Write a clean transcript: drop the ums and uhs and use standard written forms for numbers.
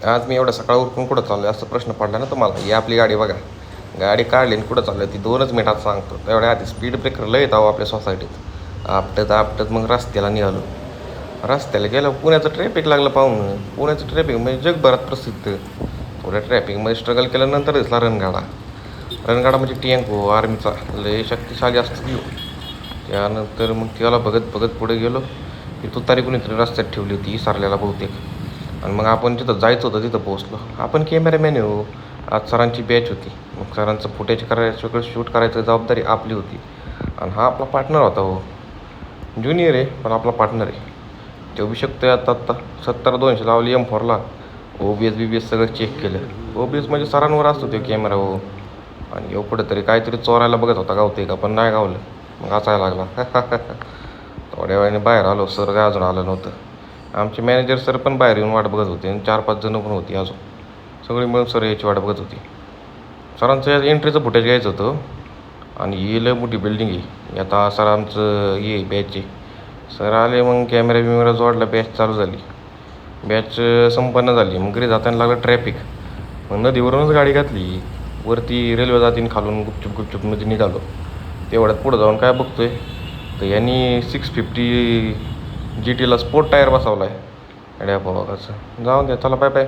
आज मी एवढं सकाळ उरकून कुठं चाललो आहे असं प्रश्न पडला ना तुम्हाला. ही आपली गाडी बघा, गाडी काढली आणि कुठं चाललं ती 2च मिनिटात सांगतो. तेवढ्या आधी स्पीड ब्रेकर लय येत आहो आपल्या सोसायटीत. आपटत आपटत मग रस्त्याला निघालो. रस्त्याला गेलो, पुण्याचं ट्रॅफिक लागलं पाहून. पुण्याचं ट्रॅफिक म्हणजे जगभरात प्रसिद्ध. थोड्या ट्रॅफिकमध्ये स्ट्रगल केल्यानंतर दिसला रणगाडा. रणगाडा म्हणजे टेम्पो आर्मीचा, लय शक्तिशाली असतो ती. त्यानंतर मग त्याला बघत बघत पुढे गेलो. ती तुतारी कुणीतरी रस्त्यात ठेवली होती विसरलेला बहुतेक. आणि मग आपण जिथं जायचं होतं तिथं पोहोचलो. आपण कॅमेरामॅन हो. आज सरांची बॅच होती. मग सरांचं फुटेज करायचं, सगळं शूट करायचं जबाबदारी आपली होती. आणि हा आपला पार्टनर होता हो. ज्युनियर आहे पण आपला पार्टनर आहे. तो बी शकतो आत्ता 70-200 लावली M4ला. OBS सगळं चेक केलं. OBS म्हणजे सरांवर असतो तो कॅमेरा हो. आणि येऊ कुठेतरी काहीतरी चोरायला बघत होता, गावते का पण नाही गावलं. मग हसायला लागला. थोड्या वेळाने बाहेर आलो. सर काय अजून आलं नव्हतं. आमचे मॅनेजर सर पण बाहेर येऊन वाट बघत होते आणि 4-5 जणं पण होती अजून. सगळी मिळून सर याची वाट बघत होती. सरांचं एंट्रीचं फुटेज घ्यायचं होतं. आणि ही लय मोठी बिल्डिंग आहे. आता सर आमचं ये बॅच आहे. सर आले मग कॅमेरा जोडला, बॅच चालू झाली. बॅच संपन्न झाली. मग घरी जाताना लागलं ट्रॅफिक. मग नदीवरूनच गाडी घातली. वरती रेल्वे जातीन, खालून गुपचूप मध्ये निघालो. तेवढ्यात पुढं जाऊन काय बघतोय तर यांनी 650 GTला स्पोर्ट टायर बसवला आहे. अड्या भावाचं. जाऊन द्या, चला बाय बाय.